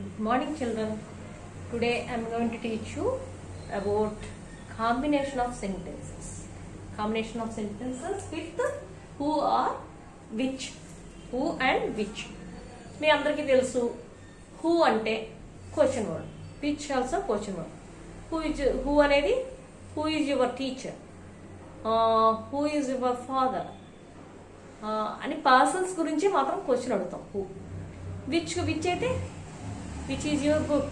Good morning, children. Today I am going to teach you about combination of sentences. Combination of sentences with who or which. Who and which. మీ అందరికీ తెలుసు who అంటే question word, which also question word. who అనేది who is your teacher, who is your father అని persons గురించి మాత్రం question అడుగుతాం. who. which అయితే which is your book,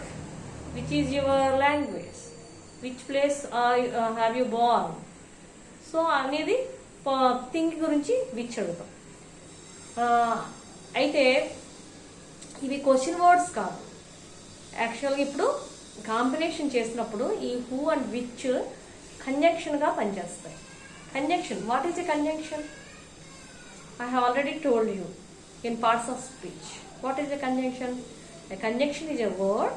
which is your language, which place have you born. So అనేది thing గురించి which అడుగుతాం. అయితే ఇవి క్వశ్చన్ వర్డ్స్ కాదు. యాక్చువల్గా ఇప్పుడు కాంబినేషన్ చేసినప్పుడు ఈ హూ అండ్ విచ్ కంజంక్షన్గా పనిచేస్తాయి. Conjunction, what is a conjunction? I have already told you in parts of speech. What is a conjunction? A conjunction is a word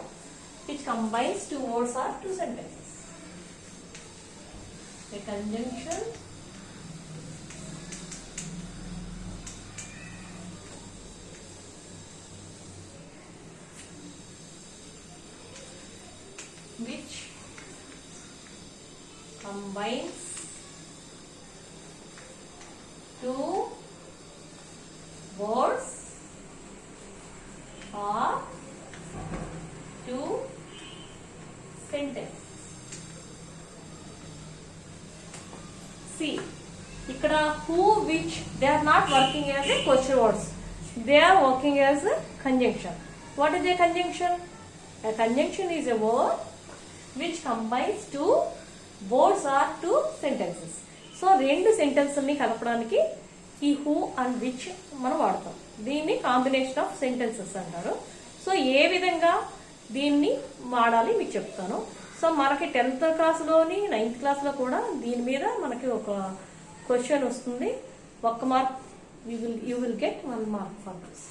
which combines two words or two sentences. A conjunction which combines two words or two sentences. See, ikkada who, which, they are not working as a question words. They are working as a conjunction. What is a conjunction? A conjunction is a word which combines two words or two sentences. So రెండు సెంటెన్స్ని కలపడానికి ఈ who and which మనం వాడతాం. దీన్ని combination of sentences అంటారు. So ఏ విధంగా దీన్ని వాడాలి మీకు చెప్తాను. సో మనకి 10th క్లాస్లోని 9th క్లాస్లో కూడా దీని మీద మనకి ఒక క్వశ్చన్ వస్తుంది. 1 mark, you will get 1 mark for this.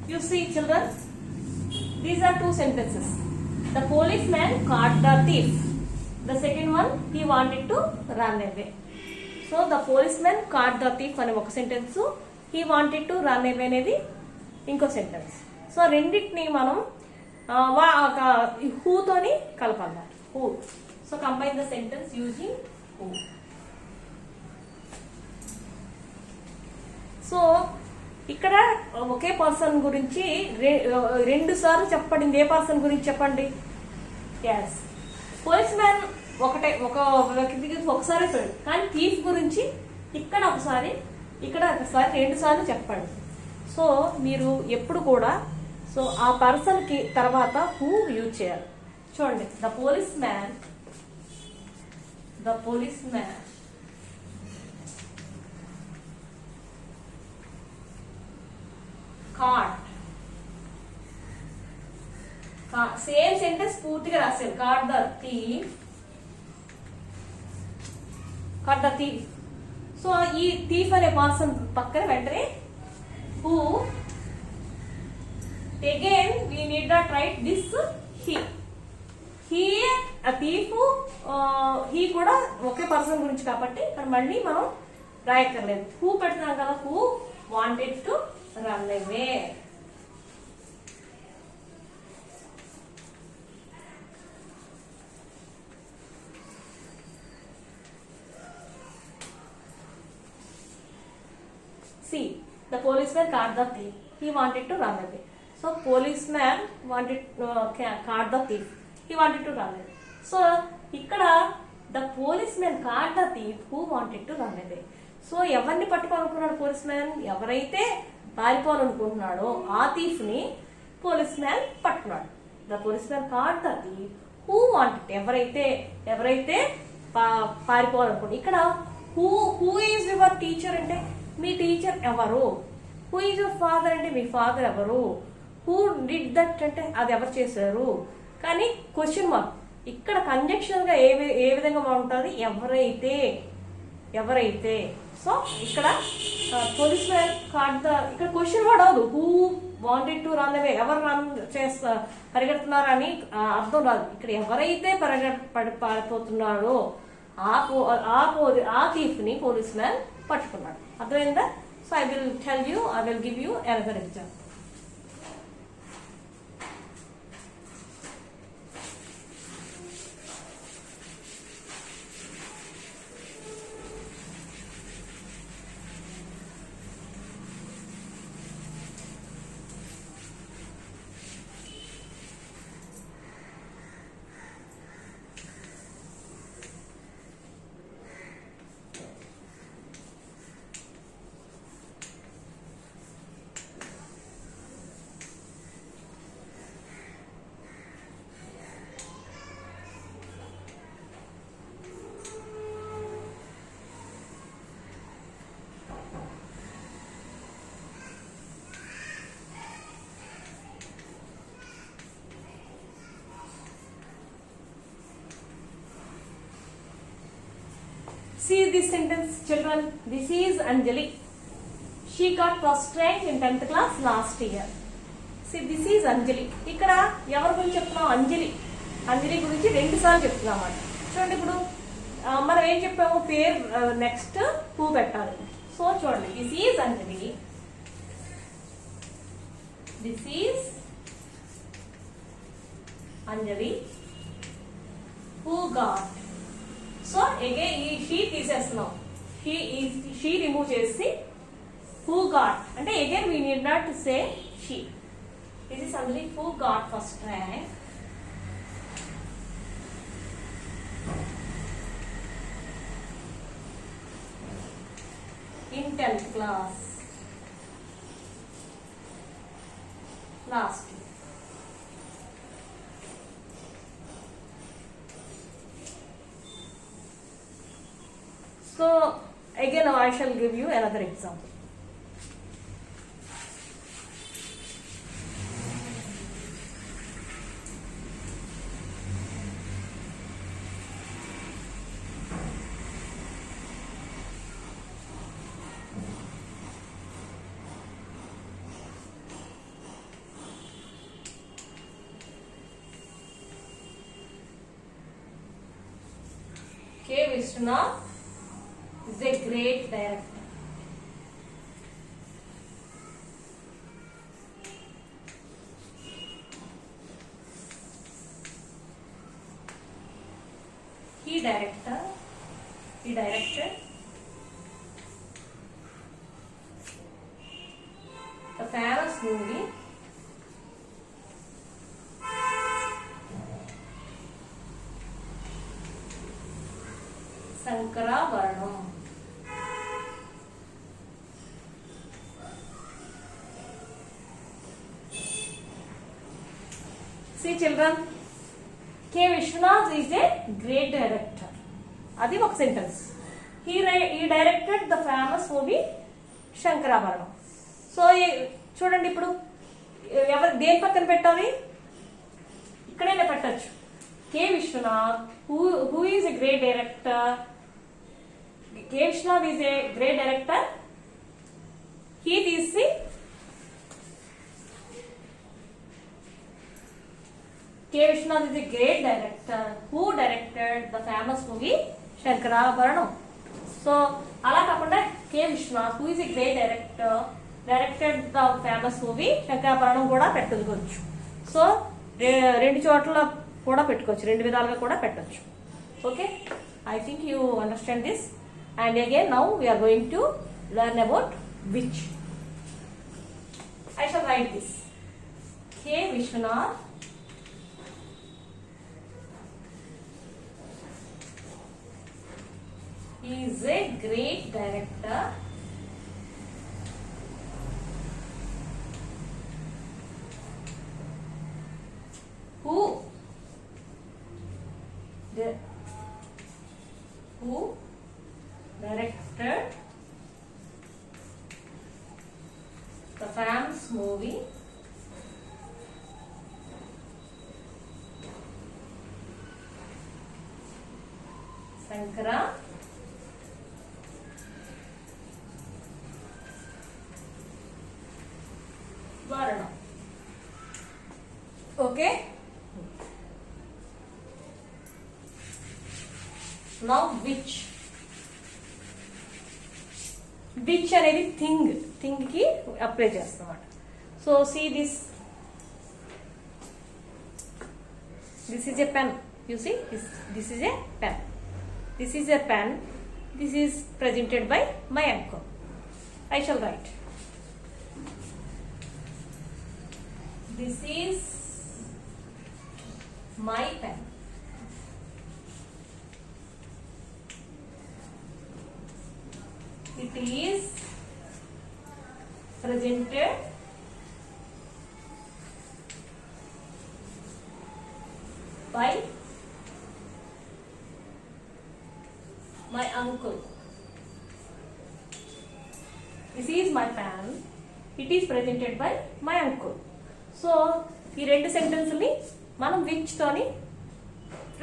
You see, children, these are two sentences. The policeman caught the thief. The second one, he wanted to run away. So the policeman caught the thief అనే ఒక sentence, he wanted to run away అనేది ఇంకో sentence. So రెండింటిని మనం who తోని కలపాలి. who. So combine the sentence using who. So ఇక్కడ ఒకే person గురించి 2 సార్లు చెప్పండి. ఏ పర్సన్ గురించి చెప్పండి? ఎస్, పోలీస్ మ్యాన్ ఒక ఒకసారి చూడండి, కానీ థీఫ్ గురించి ఇక్కడ ఒకసారి 2 సార్లు చెప్పండి. సో మీరు ఎప్పుడు కూడా సో ఆ పర్సన్కి తర్వాత హూ యూజ్ చేయాలి. చూడండి, the police man caught. Same sentence పూర్తిగా రాశారు. caught the thief. సో ఈ థీఫ్ అనే పర్సన్ పక్కన వెంటనే who. again we need not write this he a thief. he కూడా ఒకే పర్సన్ గురించి కాబట్టి ఇక్కడ మళ్ళీ మనం రాయక్కర్లేదు. who పెడుతున్నాం కదా, who wanted to run away. See, the policeman caught the thief. He wanted to run away. So policeman wanted caught the thief. He wanted to run away. So ikkada the policeman caught the thief who wanted to run away. So ఎవరిని పట్టుకోనుకున్నాడు police man? ఎవరైతే పారిపోవాలనుకుంటున్నాడో ఆ thief ని police man పట్టుకున్నాడు. The police man caught the thief who wanted, ఎవరైతే పారిపోవాలనుకుంటు. ఇక్కడ who is your teacher అంటే మీ teacher ఎవరు, who is your father అంటే మీ ఫాదర్ ఎవరు, హూ డిడ్ దట్ అంటే అది ఎవరు చేశారు. కానీ క్వశ్చన్ మార్క్ ఇక్కడ కంజంక్షన్ గా ఏ విధంగా ఉంటుంది, ఎవరైతే. సో ఇక్కడ పోలీస్ మ్యాన్ కాట్ ద, ఇక్కడ క్వశ్చన్ వర్డ్ అవదు, who wanted to run away, ఎవరు రన్ పరిగెడుతున్నారు అని అర్థం రాదు. ఇక్కడ ఎవరైతే పారిపోతున్నాడో ఆ థీఫ్ ని పోలీస్ మ్యాన్ పట్టుకున్నాడు. అర్థమైందా? So I will give you another example. See this sentence, children. This is Anjali. She got first rank in 10th class last year. See, this is Anjali. ఇక్కడ ఎవరి గురించి చెప్తున్నాం? అంజలి గురించి 2 సార్లు చెప్తున్నాం అన్నమాట. చూడండి, ఇప్పుడు మనం ఏం చెప్పాము, పేరు నెక్స్ట్ హూ పెట్టాలి. సో చూడండి, this is Anjali, this is Anjali who got. So again ఈ షీ తీసేస్తున్నాం, షీ రిమూవ్ చేసి హూ గాట్ అంటే again we need not say she. This is Anjali who got first rank in 10th class last year. So again I shall give you another example. K. Vishwanath is a great director. He directed the famous movie Shankarabharanam. See children, K. Vishwanath is a great director. అది ఒక sentence. He directed the famous movie Shankarabharanam. So చూడండి, ఇప్పుడు దేని పక్కన పెట్టాలి? ఇక్కడైనా పెట్టచ్చు. K. Vishwanath, who is a great director. K. Vishwanath is a great director. He is the K. Vishwanath is a great director who directed the famous movie Shankarabharanam. So అలా కాకుండా K. Vishwanath, who is a great director, directed the famous movie Shankarabharanam కూడా పెట్టుకోవచ్చు. So 2 చోట్ల కూడా పెట్టుకోవచ్చు, 2 విధాలుగా కూడా పెట్టచ్చు. Okay, I think you understand this. And again now we are going to learn about which. I shall write this. K. Vishwanath is a great director Shank's movie. Shankara Varna. Okay. Now which అనేది thing కి apply చేస్తాం. So see this is a pen. You see this is a pen. This is a pen. This is presented by my uncle. I shall write. This is my pen. It is presented by my uncle. This is my pen. It is presented by my uncle. So ఈ రెండు sentence ని మనం which తోని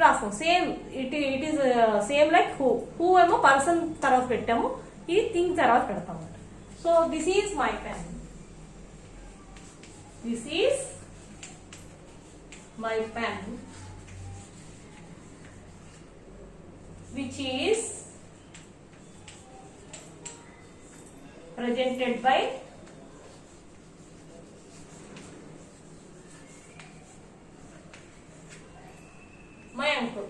రాస్తాం. Same it is same like who ఏమో person తర్వాత పెట్టాము, ఇది థింగ్ తర్వాత పెడతాం. So this is my pen. This is my pen which is presented by my uncle.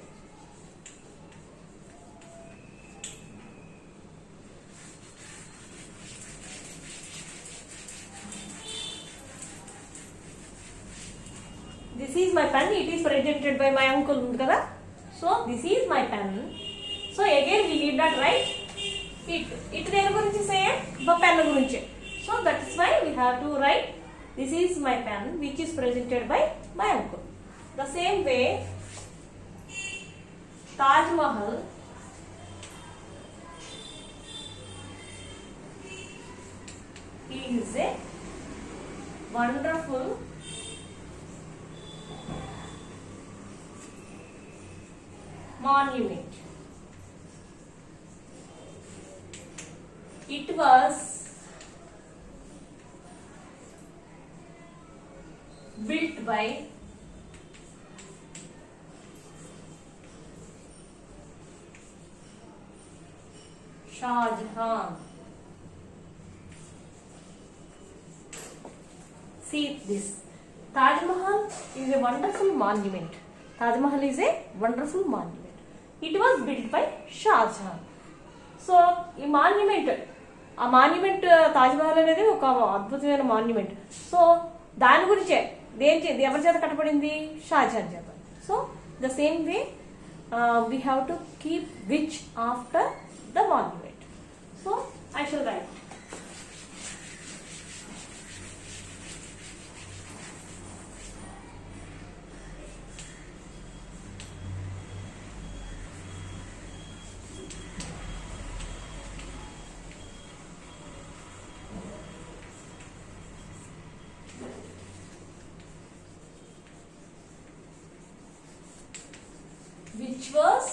This is my pen. It is presented by my uncle kada. So this is my pen. So again we need not write it దేని గురించి same pen గురించి. So that is why we have to write this is my pen which is presented by my uncle. The same way Taj Mahal is a wonderful monument. It was built by Shah Jahan. See this. Taj Mahal is a wonderful monument. Taj Mahal is a wonderful monument. It was built by Shah Jahan. So ఈ ఆ monument Taj Mahal అనేది ఒక అద్భుతమైన monument. So దాని గురించే ఎవరి చేత కట్టబడింది? షాజహాన్ చేత. So the same way we have to keep which after the monument. So I shall right which was